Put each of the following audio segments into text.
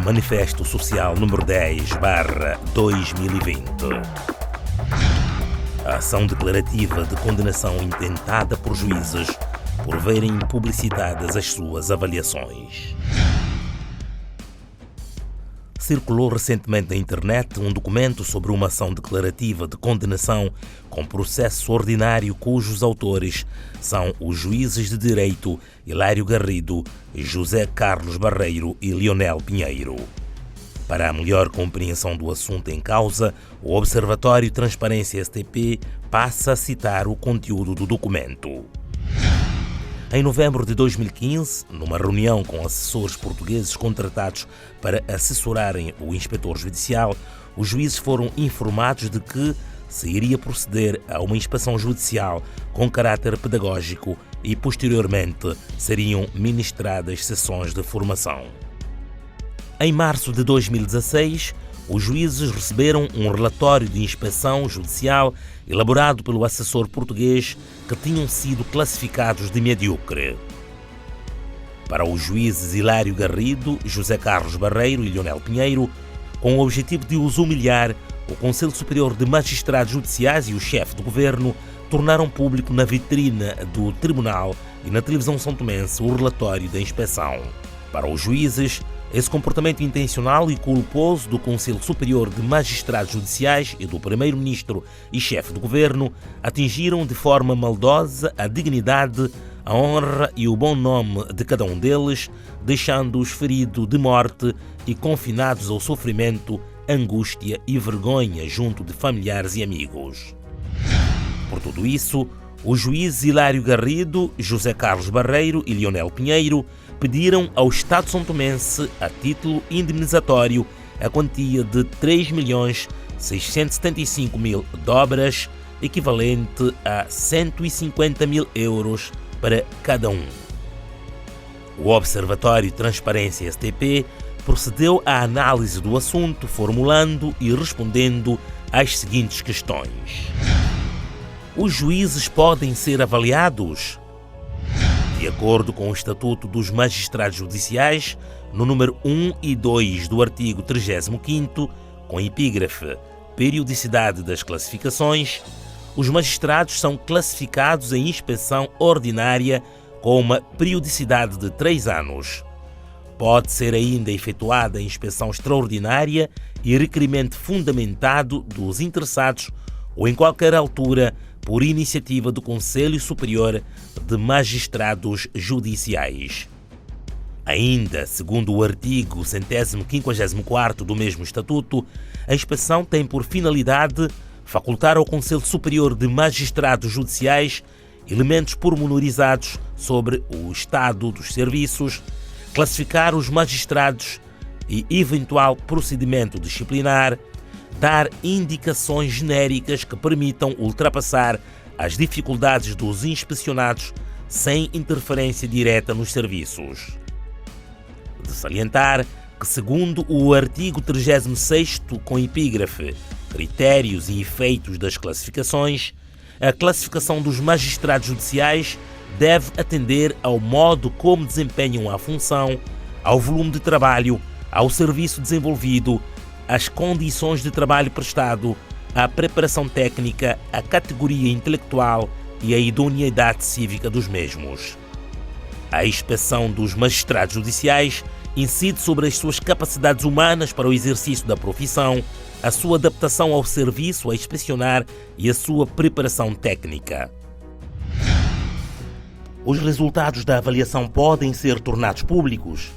Manifesto Social número 10/2020. A ação declarativa de condenação intentada por juízes por verem publicitadas as suas avaliações. Circulou recentemente na internet um documento sobre uma ação declarativa de condenação com processo ordinário cujos autores são os juízes de direito Hilário Garrido, José Carlos Barreiro e Lionel Pinheiro. Para a melhor compreensão do assunto em causa, o Observatório Transparência STP passa a citar o conteúdo do documento. Em novembro de 2015, numa reunião com assessores portugueses contratados para assessorarem o inspetor judicial, os juízes foram informados de que se iria proceder a uma inspeção judicial com caráter pedagógico e, posteriormente, seriam ministradas sessões de formação. Em março de 2016, os juízes receberam um relatório de inspeção judicial elaborado pelo assessor português que tinham sido classificados de medíocre. Para os juízes Hilário Garrido, José Carlos Barreiro e Lionel Pinheiro, com o objetivo de os humilhar, o Conselho Superior de Magistrados Judiciais e o chefe do governo tornaram público na vitrina do tribunal e na televisão são-tomense o relatório da inspeção. Para os juízes, esse comportamento intencional e culposo do Conselho Superior de Magistrados Judiciais e do Primeiro-Ministro e chefe do governo atingiram de forma maldosa a dignidade, a honra e o bom nome de cada um deles, deixando-os feridos de morte e confinados ao sofrimento, angústia e vergonha junto de familiares e amigos. Por tudo isso, os juízes Hilário Garrido, José Carlos Barreiro e Lionel Pinheiro pediram ao Estado são-tomense, a título indemnizatório, a quantia de 3.675.000 dobras, equivalente a 150.000 euros para cada um. O Observatório Transparência STP procedeu à análise do assunto, formulando e respondendo às seguintes questões. Os juízes podem ser avaliados? De acordo com o Estatuto dos Magistrados Judiciais, no número 1 e 2 do artigo 35º, com epígrafe Periodicidade das classificações, os magistrados são classificados em inspeção ordinária com uma periodicidade de 3 anos. Pode ser ainda efetuada a inspeção extraordinária e requerimento fundamentado dos interessados ou em qualquer altura por iniciativa do Conselho Superior de Magistrados Judiciais. Ainda, segundo o artigo 154º do mesmo Estatuto, a inspeção tem por finalidade facultar ao Conselho Superior de Magistrados Judiciais elementos pormenorizados sobre o estado dos serviços, classificar os magistrados e eventual procedimento disciplinar, dar indicações genéricas que permitam ultrapassar as dificuldades dos inspecionados sem interferência direta nos serviços. De salientar que, segundo o artigo 36º, com epígrafe Critérios e efeitos das classificações, a classificação dos magistrados judiciais deve atender ao modo como desempenham a função, ao volume de trabalho, ao serviço desenvolvido, às condições de trabalho prestado, à preparação técnica, à categoria intelectual e à idoneidade cívica dos mesmos. A inspeção dos magistrados judiciais incide sobre as suas capacidades humanas para o exercício da profissão, a sua adaptação ao serviço a inspecionar e a sua preparação técnica. Os resultados da avaliação podem ser tornados públicos?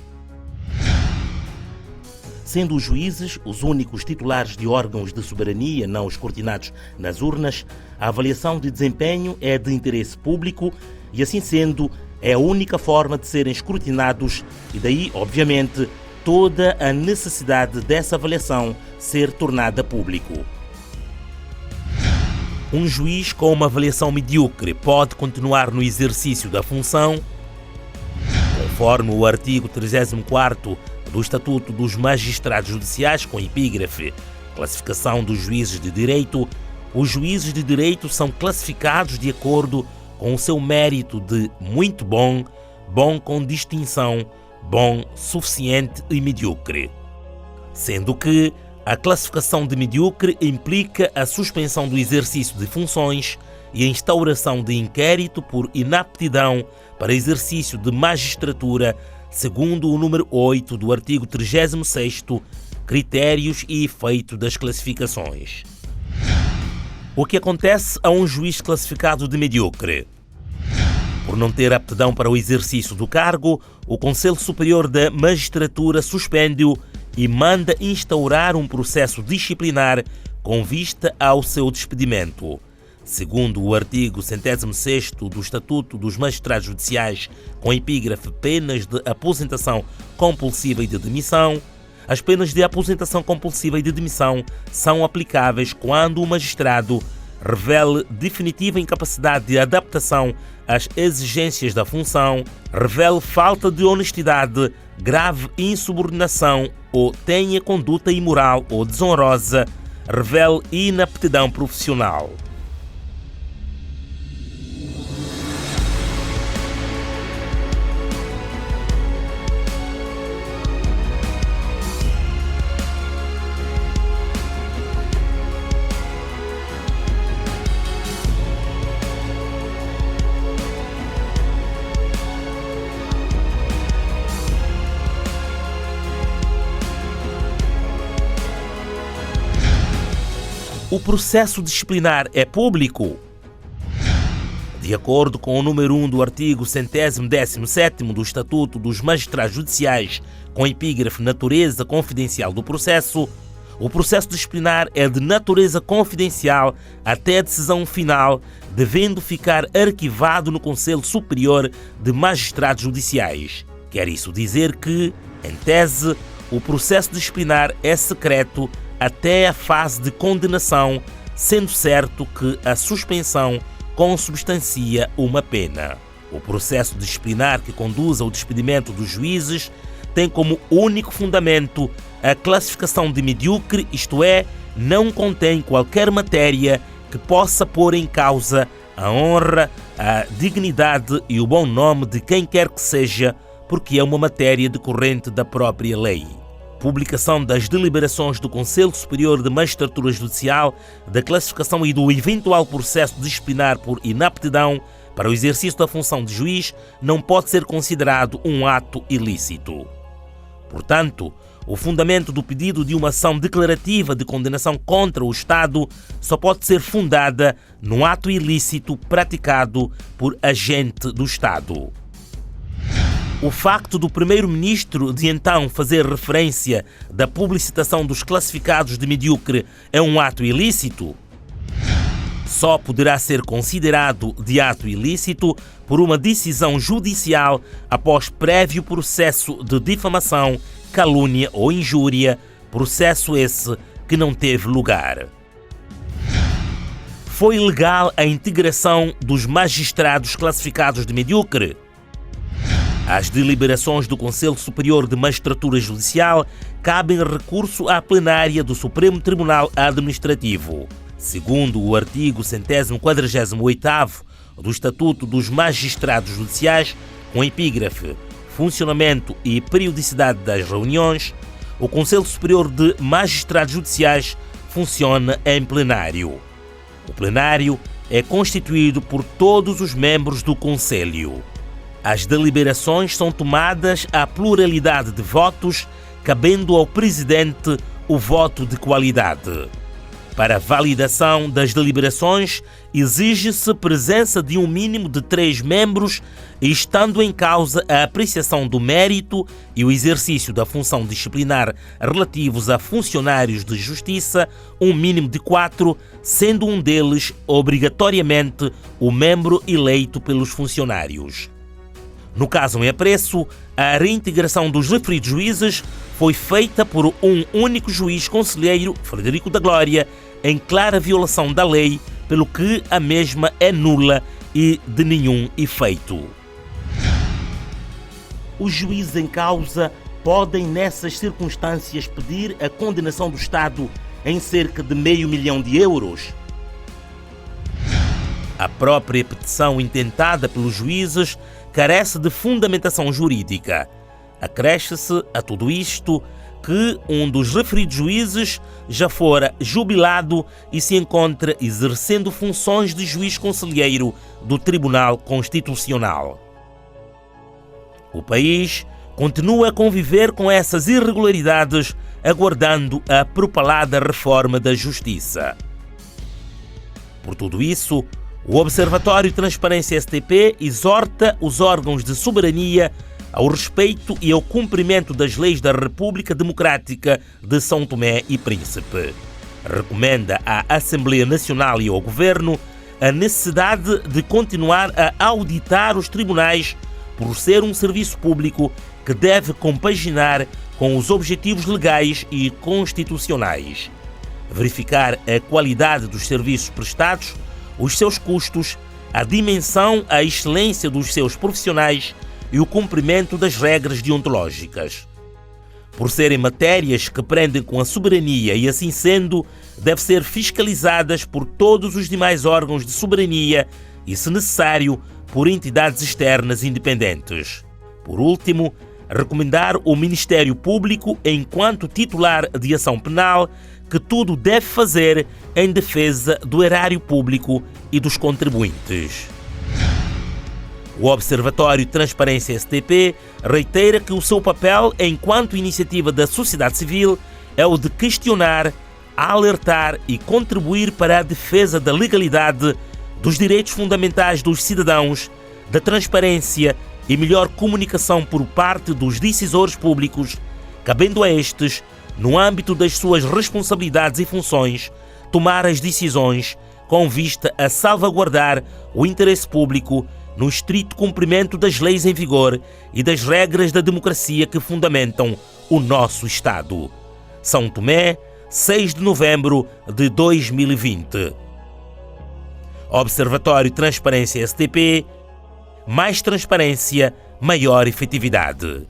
Sendo os juízes os únicos titulares de órgãos de soberania não escrutinados nas urnas, a avaliação de desempenho é de interesse público e, assim sendo, é a única forma de serem escrutinados e daí, obviamente, toda a necessidade dessa avaliação ser tornada público. Um juiz com uma avaliação medíocre pode continuar no exercício da função? Conforme o artigo 34º do Estatuto dos Magistrados Judiciais, com epígrafe Classificação dos Juízes de Direito, os juízes de direito são classificados de acordo com o seu mérito de muito bom, bom com distinção, bom, suficiente e medíocre. Sendo que a classificação de medíocre implica a suspensão do exercício de funções e a instauração de inquérito por inaptidão para exercício de magistratura, segundo o número 8 do artigo 36º, critérios e efeito das classificações. O que acontece a um juiz classificado de medíocre? Por não ter aptidão para o exercício do cargo, o Conselho Superior da Magistratura suspende-o e manda instaurar um processo disciplinar com vista ao seu despedimento. Segundo o artigo 106º do Estatuto dos Magistrados Judiciais, com epígrafe penas de aposentação compulsiva e de demissão, as penas de aposentação compulsiva e de demissão são aplicáveis quando o magistrado revele definitiva incapacidade de adaptação às exigências da função, revele falta de honestidade, grave insubordinação ou tenha conduta imoral ou desonrosa, revele inaptidão profissional. O processo disciplinar é público? De acordo com o número 1 do artigo 117º do Estatuto dos Magistrados Judiciais, com epígrafe natureza confidencial do processo, o processo disciplinar é de natureza confidencial até a decisão final, devendo ficar arquivado no Conselho Superior de Magistrados Judiciais. Quer isso dizer que, em tese, o processo disciplinar é secreto até a fase de condenação, sendo certo que a suspensão consubstancia uma pena. O processo disciplinar que conduz ao despedimento dos juízes tem como único fundamento a classificação de medíocre, isto é, não contém qualquer matéria que possa pôr em causa a honra, a dignidade e o bom nome de quem quer que seja, porque é uma matéria decorrente da própria lei. Publicação das deliberações do Conselho Superior de Magistratura Judicial, da classificação e do eventual processo disciplinar por inaptidão para o exercício da função de juiz não pode ser considerado um ato ilícito. Portanto, o fundamento do pedido de uma ação declarativa de condenação contra o Estado só pode ser fundada num ato ilícito praticado por agente do Estado. O facto do primeiro-ministro de então fazer referência da publicitação dos classificados de medíocre é um ato ilícito? Só poderá ser considerado de ato ilícito por uma decisão judicial após prévio processo de difamação, calúnia ou injúria, processo esse que não teve lugar. Foi legal a integração dos magistrados classificados de medíocre? Às deliberações do Conselho Superior de Magistratura Judicial cabem recurso à plenária do Supremo Tribunal Administrativo. Segundo o artigo 148º do Estatuto dos Magistrados Judiciais, com epígrafe funcionamento e periodicidade das reuniões, o Conselho Superior de Magistrados Judiciais funciona em plenário. O plenário é constituído por todos os membros do Conselho. As deliberações são tomadas à pluralidade de votos, cabendo ao presidente o voto de qualidade. Para a validação das deliberações, exige-se presença de um mínimo de 3 membros e, estando em causa a apreciação do mérito e o exercício da função disciplinar relativos a funcionários de justiça, um mínimo de 4, sendo um deles obrigatoriamente o membro eleito pelos funcionários. No caso em apreço, a reintegração dos referidos juízes foi feita por um único juiz conselheiro, Frederico da Glória, em clara violação da lei, pelo que a mesma é nula e de nenhum efeito. Os juízes em causa podem, nessas circunstâncias, pedir a condenação do Estado em cerca de €500 mil. A própria petição intentada pelos juízes carece de fundamentação jurídica. Acresce-se a tudo isto que um dos referidos juízes já fora jubilado e se encontra exercendo funções de juiz conselheiro do Tribunal Constitucional. O país continua a conviver com essas irregularidades, aguardando a propalada reforma da Justiça. Por tudo isso, o Observatório Transparência STP exorta os órgãos de soberania ao respeito e ao cumprimento das leis da República Democrática de São Tomé e Príncipe. Recomenda à Assembleia Nacional e ao Governo a necessidade de continuar a auditar os tribunais por ser um serviço público que deve compaginar com os objetivos legais e constitucionais. Verificar a qualidade dos serviços prestados, os seus custos, a dimensão, a excelência dos seus profissionais e o cumprimento das regras deontológicas. Por serem matérias que prendem com a soberania e, assim sendo, devem ser fiscalizadas por todos os demais órgãos de soberania e, se necessário, por entidades externas independentes. Por último, recomendar ao Ministério Público, enquanto titular de ação penal, que tudo deve fazer em defesa do erário público e dos contribuintes. O Observatório Transparência STP reitera que o seu papel enquanto iniciativa da sociedade civil é o de questionar, alertar e contribuir para a defesa da legalidade, dos direitos fundamentais dos cidadãos, da transparência e melhor comunicação por parte dos decisores públicos, cabendo a estes, no âmbito das suas responsabilidades e funções, tomar as decisões com vista a salvaguardar o interesse público no estrito cumprimento das leis em vigor e das regras da democracia que fundamentam o nosso Estado. São Tomé, 6 de novembro de 2020. Observatório Transparência STP. Mais transparência, maior efetividade.